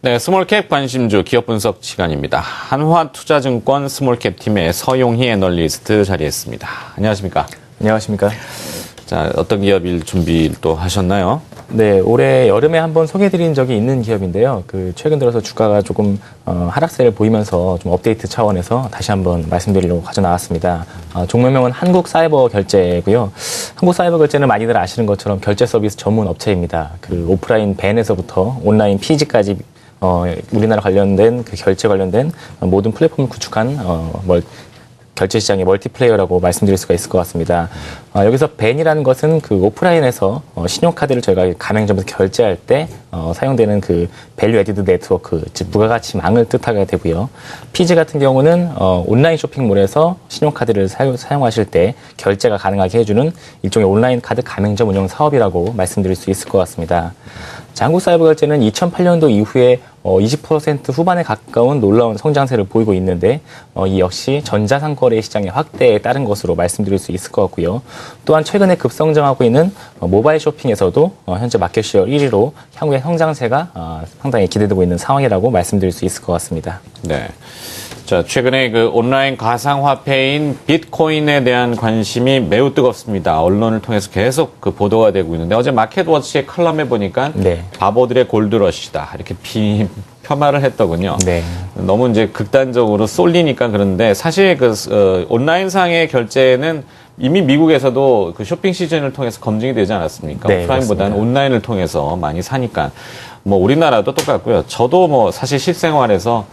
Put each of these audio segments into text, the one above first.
네, 스몰캡 관심주 기업 분석 시간입니다. 한화투자증권 스몰캡 팀의 서용희 애널리스트 자리했습니다. 안녕하십니까? 안녕하십니까? 자, 어떤 기업일 준비를 또 하셨나요? 네, 올해 여름에 한번 소개해드린 적이 있는 기업인데요. 최근 들어서 주가가 조금 하락세를 보이면서 좀 업데이트 차원에서 다시 한번 말씀드리려고 가져 나왔습니다. 종목명은 한국사이버결제고요. 한국사이버결제는 많이들 아시는 것처럼 결제 서비스 전문 업체입니다. 오프라인 밴에서부터 온라인 PG까지 우리나라 관련된 결제 관련된 모든 플랫폼을 구축한 결제 시장의 멀티플레이어라고 말씀드릴 수가 있을 것 같습니다. 여기서 밴이라는 것은 오프라인에서 신용카드를 저희가 가맹점에서 결제할 때 사용되는 밸류 에디드 네트워크, 즉 부가가치망을 뜻하게 되고요. 피지 같은 경우는 온라인 쇼핑몰에서 신용카드를 사용하실 때 결제가 가능하게 해주는 일종의 온라인 카드 가맹점 운영 사업이라고 말씀드릴 수 있을 것 같습니다. 자, 한국사이버결제는 2008년도 이후에 20% 후반에 가까운 놀라운 성장세를 보이고 있는데 이 역시 전자상거래 시장의 확대에 따른 것으로 말씀드릴 수 있을 것 같고요. 또한 최근에 급성장하고 있는 모바일 쇼핑에서도 현재 마켓 쉐어 1위로 향후의 성장세가 상당히 기대되고 있는 상황이라고 말씀드릴 수 있을 것 같습니다. 네. 자, 최근에 온라인 가상화폐인 비트코인에 대한 관심이 매우 뜨겁습니다. 언론을 통해서 계속 보도가 되고 있는데 어제 마켓워치의 칼럼에 보니까 네. 바보들의 골드러시다 이렇게 폄하를 했더군요. 네. 너무 이제 극단적으로 쏠리니까 그런데 사실 온라인상의 결제는 이미 미국에서도 쇼핑 시즌을 통해서 검증이 되지 않았습니까? 네, 오프라인보다는 그렇습니다. 온라인을 통해서 많이 사니까 우리나라도 똑같고요. 저도 사실 실생활에서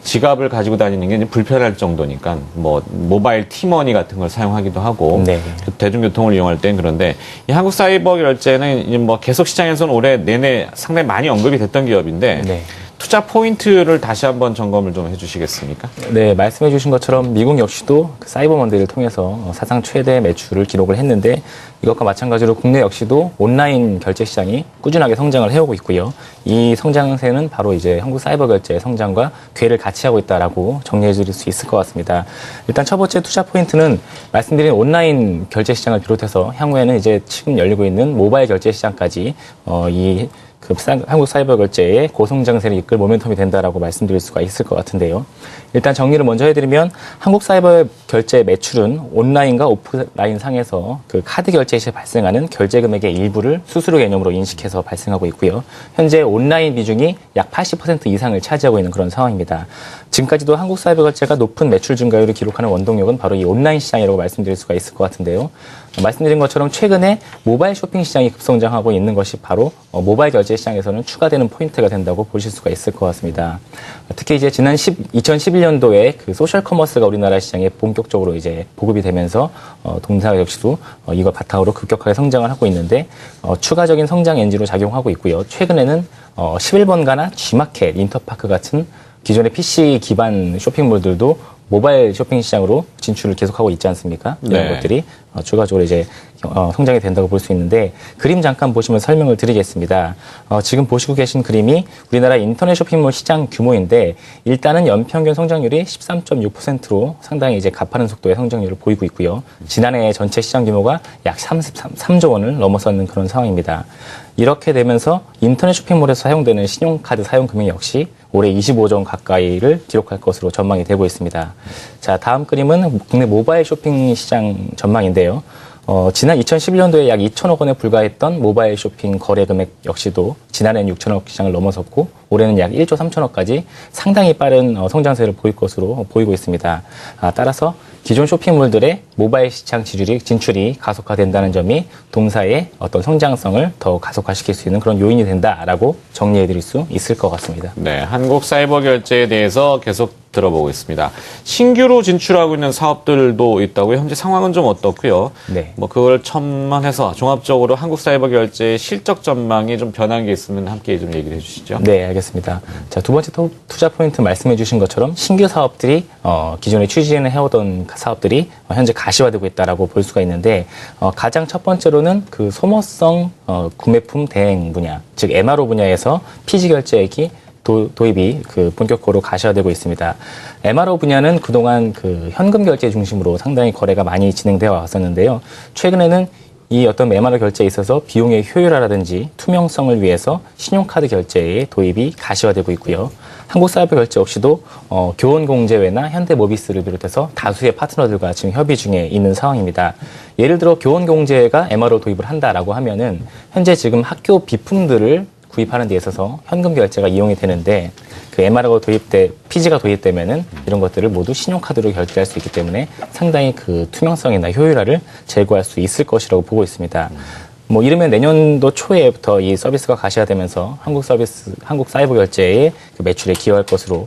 지갑을 가지고 다니는 게 이제 불편할 정도니까 모바일 티머니 같은 걸 사용하기도 하고 네. 대중교통을 이용할 때는 그런데 이 한국 사이버 결제는 이제 계속 시장에서는 올해 내내 상당히 많이 언급이 됐던 기업인데 네. 투자 포인트를 다시 한번 점검을 좀 해주시겠습니까? 네, 말씀해 주신 것처럼 미국 역시도 사이버먼데이를 통해서 사상 최대 매출을 기록을 했는데 이것과 마찬가지로 국내 역시도 온라인 결제 시장이 꾸준하게 성장을 해오고 있고요. 이 성장세는 바로 이제 한국 사이버 결제의 성장과 궤를 같이 하고 있다라고 정리해 드릴 수 있을 것 같습니다. 일단 첫 번째 투자 포인트는 말씀드린 온라인 결제 시장을 비롯해서 향후에는 이제 지금 열리고 있는 모바일 결제 시장까지 한국 사이버 결제의 고성장세를 이끌 모멘텀이 된다라고 말씀드릴 수가 있을 것 같은데요. 일단 정리를 먼저 해드리면 한국 사이버 결제 매출은 온라인과 오프라인 상에서 카드 결제 시 발생하는 결제 금액의 일부를 수수료 개념으로 인식해서 발생하고 있고요. 현재 온라인 비중이 약 80% 이상을 차지하고 있는 그런 상황입니다. 지금까지도 한국 사이버 결제가 높은 매출 증가율을 기록하는 원동력은 바로 이 온라인 시장이라고 말씀드릴 수가 있을 것 같은데요. 말씀드린 것처럼 최근에 모바일 쇼핑 시장이 급성장하고 있는 것이 바로 모바일 결제 시장에서는 추가되는 포인트가 된다고 보실 수가 있을 것 같습니다. 특히 이제 지난 2011년도에 소셜 커머스가 우리나라 시장에 본격적으로 이제 보급이 되면서 동사 역시도 이걸 바탕으로 급격하게 성장을 하고 있는데 추가적인 성장 엔진으로 작용하고 있고요. 최근에는 11번가나 G마켓, 인터파크 같은 기존의 PC 기반 쇼핑몰들도 모바일 쇼핑 시장으로 진출을 계속하고 있지 않습니까? 이런 네. 것들이 추가적으로 이제 성장이 된다고 볼 수 있는데 그림 잠깐 보시면 설명을 드리겠습니다. 지금 보시고 계신 그림이 우리나라 인터넷 쇼핑몰 시장 규모인데 일단은 연평균 성장률이 13.6%로 상당히 이제 가파른 속도의 성장률을 보이고 있고요. 지난해 전체 시장 규모가 약 33조 원을 넘어서는 그런 상황입니다. 이렇게 되면서 인터넷 쇼핑몰에서 사용되는 신용카드 사용 금액 역시 올해 25조 원 가까이를 기록할 것으로 전망이 되고 있습니다. 자, 다음 그림은 국내 모바일 쇼핑 시장 전망인데요. 지난 2011년도에 약 2천억 원에 불과했던 모바일 쇼핑 거래 금액 역시도 지난해는 6천억 시장을 넘어섰고 올해는 약 1조 3천억까지 상당히 빠른 성장세를 보일 것으로 보이고 있습니다. 따라서 기존 쇼핑몰들의 모바일 시장 진출이 가속화된다는 점이 동사의 어떤 성장성을 더 가속화시킬 수 있는 그런 요인이 된다라고 정리해 드릴 수 있을 것 같습니다. 네, 한국 사이버 결제에 대해서 계속 들어보고 있습니다. 신규로 진출하고 있는 사업들도 있다고요? 현재 상황은 좀 어떻고요? 네. 그걸 첨언해서 종합적으로 한국 사이버 결제의 실적 전망이 좀 변한 게 있으면 함께 좀 얘기를 해주시죠. 네, 알겠습니다. 자, 두 번째 투자 포인트 말씀해 주신 것처럼 신규 사업들이 기존에 추진을 해오던 사업들이 현재 가시화되고 있다라고 볼 수가 있는데 가장 첫 번째로는 소모성 구매품 대행 분야, 즉 MRO 분야에서 피지 결제액이 도입이 본격적으로 가시화되고 있습니다. MRO 분야는 그동안 현금 결제 중심으로 상당히 거래가 많이 진행되어 왔었는데요. 최근에는 이 어떤 MRO 결제에 있어서 비용의 효율화라든지 투명성을 위해서 신용카드 결제의 도입이 가시화되고 있고요. 한국사이버결제 역시도 교원공제회나 현대모비스를 비롯해서 다수의 파트너들과 지금 협의 중에 있는 상황입니다. 예를 들어 교원공제회가 MRO 도입을 한다라고 하면은 현재 지금 학교 비품들을 구입하는 데 있어서 현금 결제가 이용이 되는데 그 MRO가 PG가 도입되면은 이런 것들을 모두 신용카드로 결제할 수 있기 때문에 상당히 그 투명성이나 효율화를 제고할 수 있을 것이라고 보고 있습니다. 뭐 이르면 내년도 초에부터 이 서비스가 가시화되면서 한국 사이버 결제의 그 매출에 기여할 것으로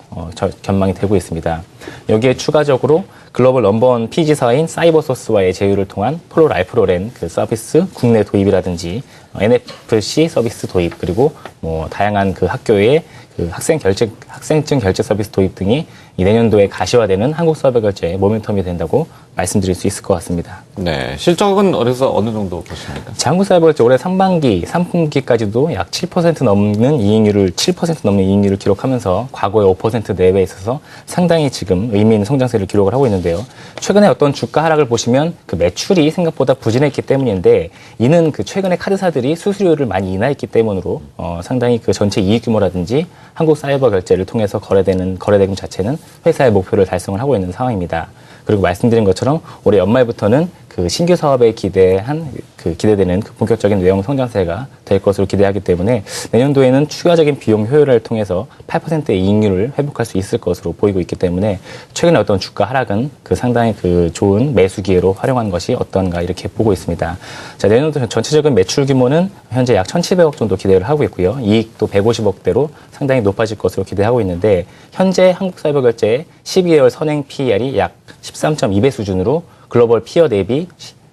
전망이 되고 있습니다. 여기에 추가적으로 글로벌 넘버원 PG사인 사이버소스와의 제휴를 통한 폴로 라이프로렌 그 서비스 국내 도입이라든지 NFC 서비스 도입 그리고 뭐 다양한 그 학교의 그 학생증 결제 서비스 도입 등이 이 내년도에 가시화되는 한국 사이버 결제의 모멘텀이 된다고 말씀드릴 수 있을 것 같습니다. 네, 실적은 어디서 어느 정도 보십니까? 한국 사이버 결제 올해 3분기까지도 약 7% 넘는 이익률을 기록하면서 과거의 5% 내외에 있어서 상당히 지금 의미 있는 성장세를 기록을 하고 있는데요. 최근에 어떤 주가 하락을 보시면 그 매출이 생각보다 부진했기 때문인데 이는 그 최근에 카드사들이 수수료를 많이 인하했기 때문으로 상당히 그 전체 이익 규모라든지 한국 사이버 결제를 통해서 거래되는 거래대금 자체는 회사의 목표를 달성을 하고 있는 상황입니다. 그리고 말씀드린 것처럼 올해 연말부터는 그 신규 사업에 기대되는 그 본격적인 외형 성장세가 될 것으로 기대하기 때문에 내년도에는 추가적인 비용 효율화를 통해서 8%의 이익률을 회복할 수 있을 것으로 보이고 있기 때문에 최근에 어떤 주가 하락은 그 상당히 그 좋은 매수 기회로 활용한 것이 어떤가 이렇게 보고 있습니다. 자, 내년도 전체적인 매출 규모는 현재 약 1,700억 정도 기대를 하고 있고요. 이익도 150억대로 상당히 높아질 것으로 기대하고 있는데 현재 한국사이버결제의 12개월 선행 PER이 약 13.2배 수준으로 글로벌 피어 대비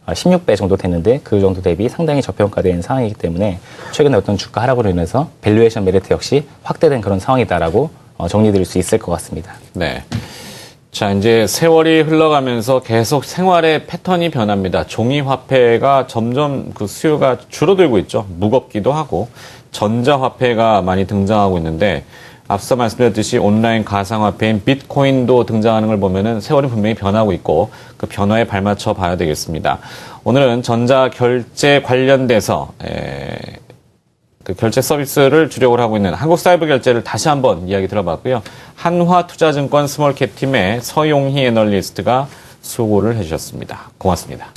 16배 정도 됐는데 그 정도 대비 상당히 저평가된 상황이기 때문에 최근에 어떤 주가 하락으로 인해서 밸류에이션 메리트 역시 확대된 그런 상황이다라고 정리드릴 수 있을 것 같습니다. 네. 자, 이제 세월이 흘러가면서 계속 생활의 패턴이 변합니다. 종이 화폐가 점점 그 수요가 줄어들고 있죠. 무겁기도 하고 전자화폐가 많이 등장하고 있는데 앞서 말씀드렸듯이 온라인 가상화폐인 비트코인도 등장하는 걸 보면은 세월이 분명히 변하고 있고 그 변화에 발맞춰 봐야 되겠습니다. 오늘은 전자결제 관련돼서 그 결제 서비스를 주력을 하고 있는 한국사이버결제를 다시 한번 이야기 들어봤고요. 한화투자증권 스몰캡 팀의 서용희 애널리스트가 수고를 해주셨습니다. 고맙습니다.